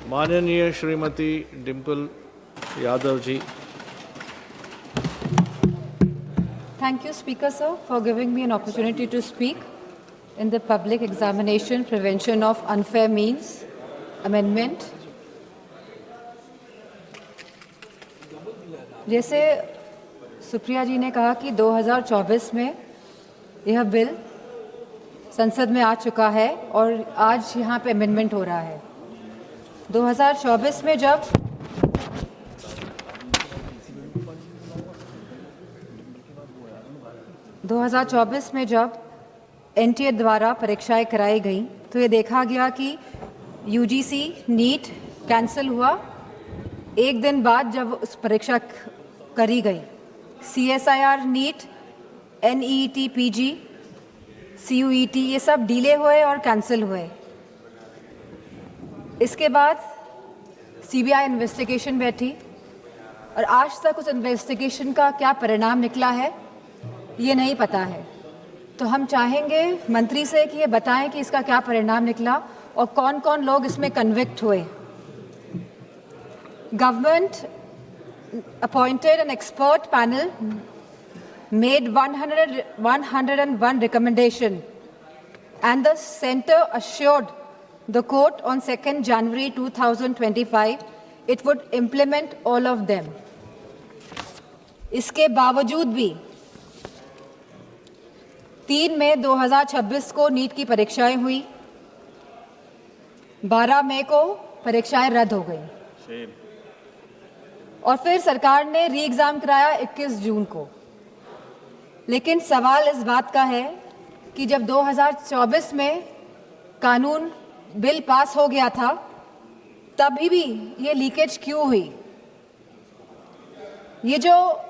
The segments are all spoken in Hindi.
माननीय Shrimati Dimple Yadav ji. Thank you, Speaker, sir, for giving me an opportunity to speak in the Public Examination Prevention of Unfair Means Amendment. जैसे सुप्रिया जी ने कहा कि 2024 में यह बिल संसद में आ चुका है और आज यहाँ पे अमेंडमेंट हो रहा है। 2024 में जब एनटीए द्वारा परीक्षाएं कराई गई तो ये देखा गया कि यूजीसी नीट कैंसिल हुआ एक दिन बाद जब उस परीक्षा करी गई। CSIR NEET, NET PG, CUET ये सब डिले हुए और कैंसिल हुए। इसके बाद सीबीआई इन्वेस्टिगेशन बैठी और आज तक उस इन्वेस्टिगेशन का क्या परिणाम निकला है ये नहीं पता है। तो हम चाहेंगे मंत्री से कि ये बताएं कि इसका क्या परिणाम निकला और कौन कौन लोग इसमें कन्विक्ट हुए। Government appointed an expert panel, made 101 recommendation, and the centre assured the court on 2nd January 2025 it would implement all of them. इसके बावजूद भी 3 मई 2026 को नीट की परीक्षाएं हुई, 12 मई को परीक्षाएं रद्द हो गई और फिर सरकार ने री एग्जाम कराया 21 जून को। लेकिन सवाल इस बात का है कि जब 2024 में कानून बिल पास हो गया था तभी भी ये लीकेज क्यों हुई? ये जो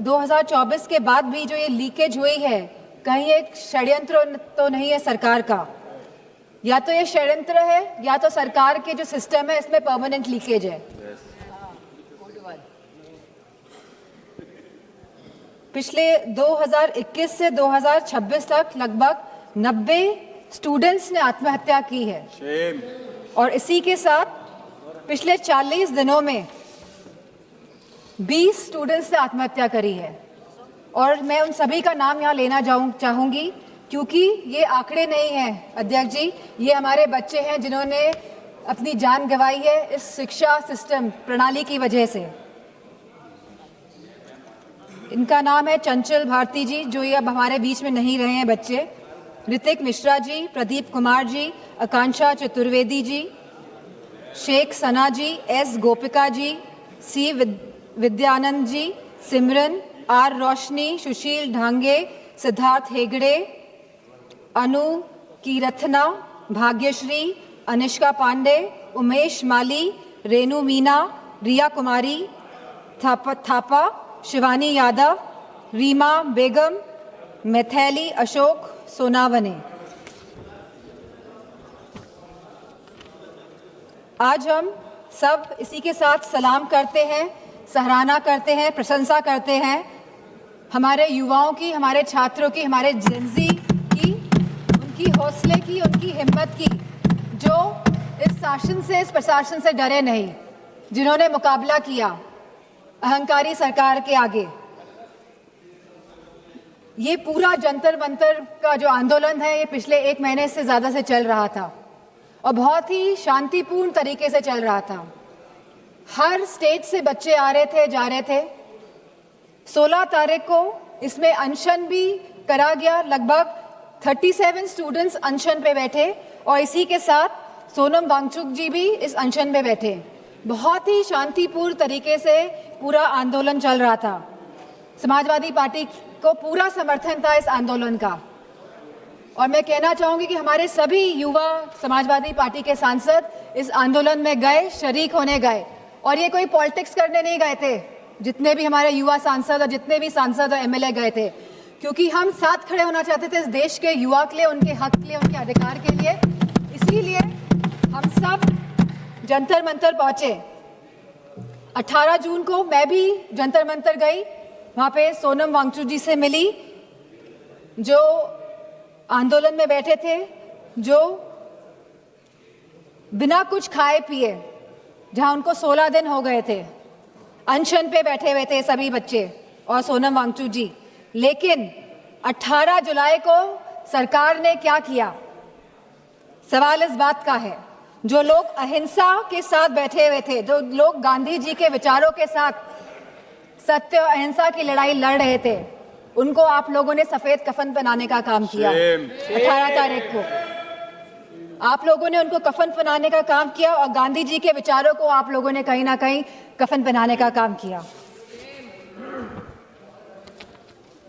2024 के बाद भी जो ये लीकेज हुई है, कहीं एक षड्यंत्र तो नहीं है सरकार का? या तो ये षड्यंत्र है या तो सरकार के जो सिस्टम है इसमें परमानेंट लीकेज है। पिछले 2021 से 2026 तक लगभग 90 स्टूडेंट्स ने आत्महत्या की है और इसी के साथ पिछले 40 दिनों में 20 स्टूडेंट्स ने आत्महत्या करी है। और मैं उन सभी का नाम यहाँ लेना चाहूँगी क्योंकि ये आंकड़े नहीं हैं अध्यक्ष जी, ये हमारे बच्चे हैं जिन्होंने अपनी जान गंवाई है इस शिक्षा सिस्टम प्रणाली की वजह से। इनका नाम है चंचल भारती जी, जो ये अब हमारे बीच में नहीं रहे हैं बच्चे, ऋतिक मिश्रा जी, प्रदीप कुमार जी, आकांक्षा चतुर्वेदी जी, शेख सना जी, S Gopika ji, C Vidyanand ji, Simran, are रोशनी, सुशील ढांगे, सिद्धार्थ हेगड़े, अनु कीरथना, भाग्यश्री, अनिष्का पांडे, उमेश माली, रेनू मीना, रिया कुमारी थापा, शिवानी यादव, रीमा बेगम, मैथैली अशोक सोनावने। आज हम सब इसी के साथ सलाम करते हैं, सराहना करते हैं, प्रशंसा करते हैं हमारे युवाओं की, हमारे छात्रों की, हमारे जेनजी की, उनकी हौसले की, उनकी हिम्मत की, जो इस शासन से, इस प्रशासन से डरे नहीं, जिन्होंने मुकाबला किया अहंकारी सरकार के आगे। ये पूरा जंतर मंतर का जो आंदोलन है ये पिछले 1 महीने से ज़्यादा से चल रहा था और बहुत ही शांतिपूर्ण तरीके से चल रहा था। हर स्टेट से बच्चे आ रहे थे, जा रहे थे। 16 तारीख को इसमें अनशन भी करा गया, लगभग 37 स्टूडेंट्स अनशन पे बैठे और इसी के साथ सोनम वांगचुक जी भी इस अनशन पे बैठे। बहुत ही शांतिपूर्ण तरीके से पूरा आंदोलन चल रहा था। समाजवादी पार्टी को पूरा समर्थन था इस आंदोलन का और मैं कहना चाहूँगी कि हमारे सभी युवा समाजवादी पार्टी के सांसद इस आंदोलन में गए, शरीक होने गए और ये कोई पॉलिटिक्स करने नहीं गए थे। जितने भी हमारे युवा सांसद और जितने भी सांसद और एमएलए गए थे, क्योंकि हम साथ खड़े होना चाहते थे इस देश के युवा के लिए, उनके हक के लिए, उनके अधिकार के लिए। इसीलिए हम सब जंतर मंतर पहुंचे। 18 जून को मैं भी जंतर मंतर गई, वहाँ पे सोनम वांगचुक जी से मिली जो आंदोलन में बैठे थे, जो बिना कुछ खाए पिए जहां उनको 16 दिन हो गए थे, अनशन पे बैठे हुए थे सभी बच्चे और सोनम वांगचुक जी। लेकिन 18 जुलाई को सरकार ने क्या किया? सवाल इस बात का है, जो लोग अहिंसा के साथ बैठे हुए थे, जो लोग गांधी जी के विचारों के साथ सत्य और अहिंसा की लड़ाई लड़ रहे थे, उनको आप लोगों ने सफेद कफन पहनाने का काम किया। 18 तारीख को आप लोगों ने उनको कफन पहनाने का काम किया और गांधी जी के विचारों को आप लोगों ने कहीं ना कहीं कफन पहनाने का काम किया।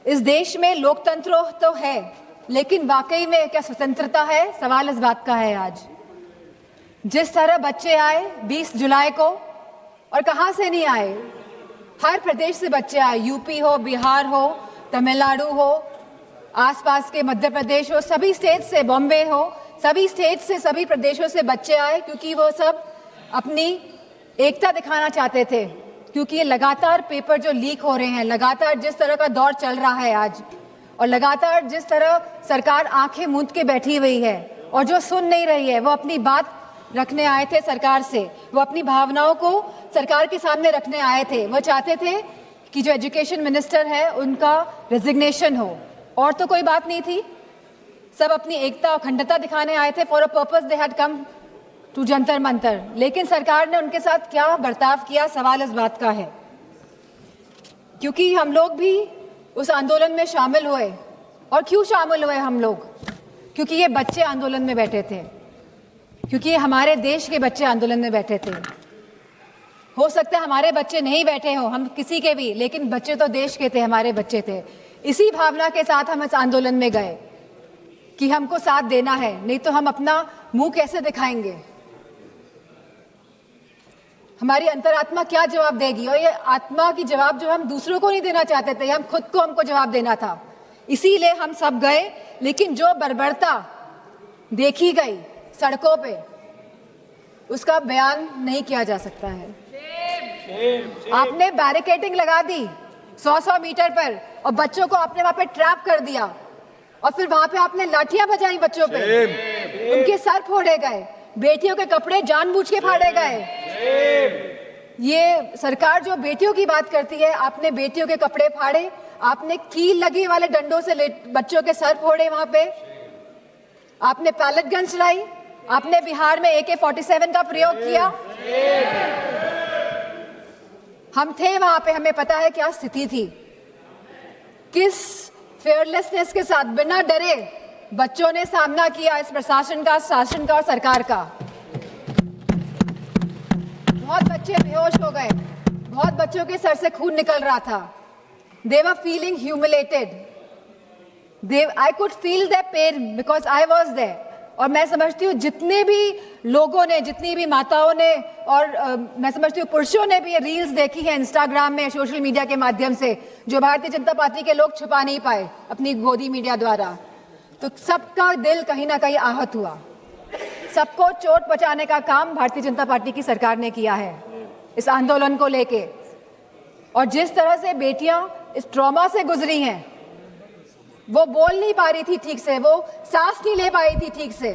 इस देश में लोकतंत्र तो है, लेकिन वाकई में क्या स्वतंत्रता है? सवाल इस बात का है आज। जिस तरह बच्चे आए 20 जुलाई को, और कहां से नहीं आए, हर प्रदेश से बच्चे आए, यूपी हो, बिहार हो, तमिलनाडु हो, आसपास के मध्य प्रदेश हो, सभी स्टेट से, बॉम्बे हो, सभी स्टेट से, सभी प्रदेशों से बच्चे आए, क्योंकि वो सब अपनी एकता दिखाना चाहते थे। क्योंकि ये लगातार पेपर जो लीक हो रहे हैं, लगातार जिस तरह का दौर चल रहा है आज, और लगातार जिस तरह सरकार आंखें मूंद के बैठी हुई है और जो सुन नहीं रही है, वो अपनी बात रखने आए थे सरकार से, वो अपनी भावनाओं को सरकार के सामने रखने आए थे। वो चाहते थे कि जो एजुकेशन मिनिस्टर है उनका रेजिग्नेशन हो, और तो कोई बात नहीं थी। सब अपनी एकता और अखंडता दिखाने आए थे। For a purpose they had come to Jantar Mantar. लेकिन सरकार ने उनके साथ क्या बर्ताव किया, सवाल इस बात का है। क्योंकि हम लोग भी उस आंदोलन में शामिल हुए। और क्यों शामिल हुए हम लोग? क्योंकि ये बच्चे आंदोलन में बैठे थे, क्योंकि हमारे देश के बच्चे आंदोलन में बैठे थे। हो सकता है हमारे बच्चे नहीं बैठे हो, हम किसी के भी, लेकिन बच्चे तो देश के थे, हमारे बच्चे थे। इसी भावना के साथ हम इस आंदोलन में गए कि हमको साथ देना है, नहीं तो हम अपना मुंह कैसे दिखाएंगे? हमारी अंतरात्मा क्या जवाब देगी? और ये आत्मा की जवाब जो हम दूसरों को नहीं देना चाहते थे, हम खुद को हमको जवाब देना था। इसीलिए हम सब गए। लेकिन जो बर्बरता देखी गई सड़कों पे, उसका बयान नहीं किया जा सकता है। आपने बैरिकेडिंग लगा दी 100-100 मीटर पर, और बच्चों को आपने वहां पे ट्रैप कर दिया, और फिर वहां पे आपने लाठियां बजाई बच्चों पे, उनके सर फोड़े गए, बेटियों के कपड़े जानबूझ के फाड़े गए। ये सरकार जो बेटियों की बात करती है, आपने बेटियों के कपड़े फाड़े, आपने कील लगे वाले डंडों से बच्चों के सर फोड़े, वहां पे आपने पैलेट गन चलाई, आपने बिहार में AK-47 का प्रयोग किया। हम थे वहां पे, हमें पता है क्या स्थिति थी। किस फेयरलेसनेस के साथ, बिना डरे बच्चों ने सामना किया इस प्रशासन का, शासन का और सरकार का। बहुत बच्चे बेहोश हो गए, बहुत बच्चों के सर से खून निकल रहा था। They were feeling humiliated. I could feel their pain because I was there. और मैं समझती हूँ जितने भी लोगों ने, जितनी भी माताओं ने, और मैं समझती हूँ पुरुषों ने भी ये रील्स देखी है इंस्टाग्राम में, सोशल मीडिया के माध्यम से, जो भारतीय जनता पार्टी के लोग छुपा नहीं पाए अपनी गोदी मीडिया द्वारा। तो सबका दिल कहीं ना कहीं आहत हुआ। सबको चोट पहुंचाने का काम भारतीय जनता पार्टी की सरकार ने किया है इस आंदोलन को लेके। और जिस तरह से बेटियां इस ट्रॉमा से गुजरी हैं, वो बोल नहीं पा रही थी ठीक से, वो सांस नहीं ले पाई थी ठीक से।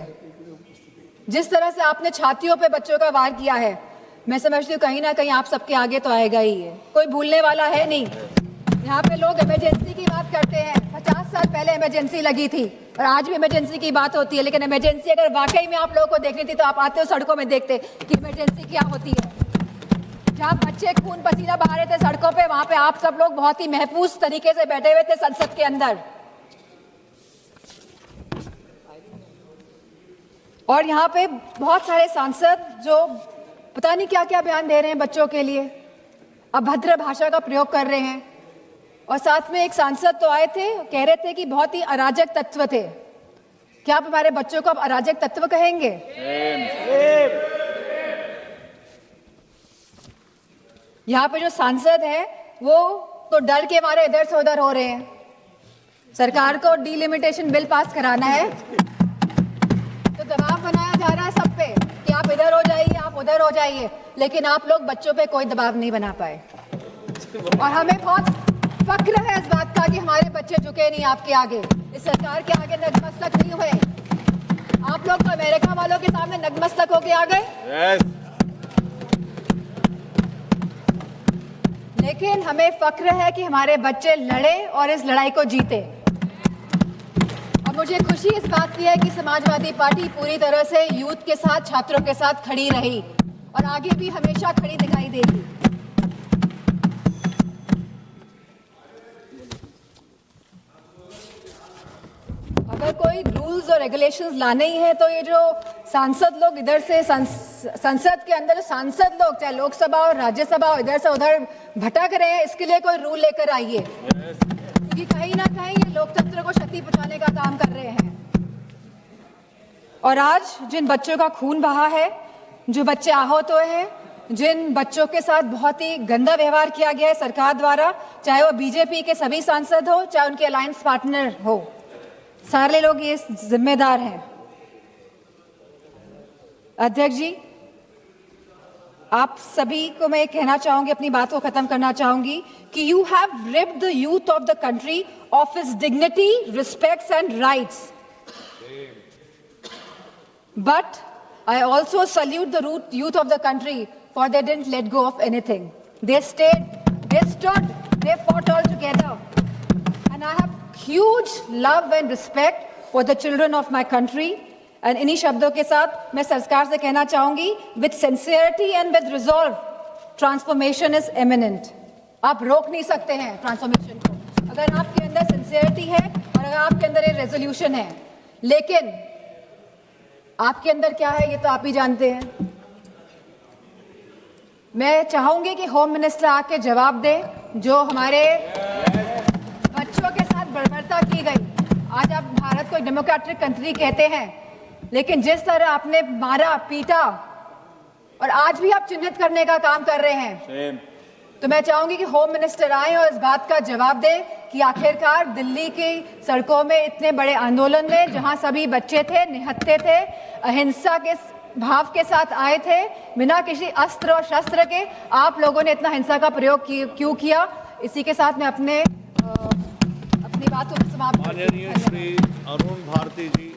जिस तरह से आपने छातियों पे बच्चों का वार किया है, मैं समझती हूँ कहीं ना कहीं आप सबके आगे तो आएगा ही है, कोई भूलने वाला है नहीं। यहाँ पे लोग इमरजेंसी की बात करते हैं, 50 साल पहले इमरजेंसी लगी थी और आज भी इमरजेंसी की बात होती है। लेकिन इमरजेंसी अगर वाकई में आप लोगों को देखनी थी तो आप आते हो सड़कों में, देखते कि इमरजेंसी क्या होती है। जहाँ बच्चे खून पसीना बहा रहे थे सड़कों पे, वहां पे आप सब लोग बहुत ही महफूज तरीके से बैठे हुए थे संसद के अंदर। और यहाँ पे बहुत सारे सांसद जो पता नहीं क्या क्या बयान दे रहे हैं बच्चों के लिए, अभद्र भाषा का प्रयोग कर रहे हैं। और साथ में एक सांसद तो आए थे, कह रहे थे कि बहुत ही अराजक तत्व थे। क्या आप हमारे बच्चों को अब अराजक तत्व कहेंगे? यहाँ पे जो सांसद है वो तो डर के मारे इधर से उधर हो रहे हैं। सरकार को डिलिमिटेशन बिल पास कराना है तो दबाव बनाया जा रहा है सब पे कि आप इधर हो जाइए, आप उधर हो जाइए, लेकिन आप लोग बच्चों पे कोई दबाव नहीं बना पाए। और हमें बहुत फक्र है इस बात का कि हमारे बच्चे झुके नहीं आपके आगे, इस सरकार के आगे नतमस्तक नहीं हुए। आप लोग तो अमेरिका वालों के सामने नतमस्तक होके आ गए। लेकिन हमें फक्र है कि हमारे बच्चे लड़े और इस लड़ाई को जीते। और मुझे खुशी इस बात की है कि समाजवादी पार्टी पूरी तरह से यूथ के साथ, छात्रों के साथ खड़ी रही और आगे भी हमेशा खड़ी दिखाई देगी। अगर कोई रूल्स और रेगुलेशंस लाने ही है तो ये जो सांसद लोग इधर से संसद के अंदर सांसद लोग, चाहे लोकसभा और राज्यसभा और इधर से उधर भटक रहे हैं, इसके लिए कोई रूल लेकर आइए, क्योंकि कहीं ना कहीं ये लोकतंत्र को क्षति पहुंचाने का काम कर रहे हैं। और आज जिन बच्चों का खून बहा है, जो बच्चे आहत हुए हैं, जिन बच्चों के साथ बहुत ही गंदा व्यवहार किया गया है सरकार द्वारा, चाहे वो बीजेपी के सभी सांसद हो, चाहे उनके अलायंस पार्टनर हो, सारे लोग ये जिम्मेदार हैं। अध्यक्ष जी, आप सभी को मैं कहना चाहूंगी, अपनी बात को खत्म करना चाहूंगी कि you have ripped the youth of the country of his dignity, respects and rights, but I also salute the youth of the country for they didn't let go of anything. They stayed, they stood, they fought all together. And I have huge love and respect for the children of my country. And इन्हीं शब्दों के साथ मैं सरकार से कहना चाहूंगी, with sincerity and with resolve, transformation is imminent. आप रोक नहीं सकते हैं ट्रांसफॉर्मेशन को, अगर आपके अंदर सिंसियरिटी है और अगर आपके अंदर ये रेजोल्यूशन है। लेकिन आपके अंदर क्या है ये तो आप ही जानते हैं। मैं चाहूंगी कि होम मिनिस्टर आके जवाब दे, जो हमारे बच्चों के साथ बर्बरता की गई। आज आप भारत को डेमोक्रेटिक कंट्री कहते हैं, लेकिन जिस तरह आपने मारा, पीटा और आज भी आप चिन्हित करने का काम कर रहे हैं, तो मैं चाहूंगी कि होम मिनिस्टर आए और इस बात का जवाब दे कि आखिरकार दिल्ली की सड़कों में इतने बड़े आंदोलन में, जहां सभी बच्चे थे, निहत्थे थे, अहिंसा के भाव के साथ आए थे, बिना किसी अस्त्र और शस्त्र के, आप लोगों ने इतना हिंसा का प्रयोग क्यों किया। इसी के साथ मैं अपनी बात को समाप्त माननीय श्री अरुण भारती जी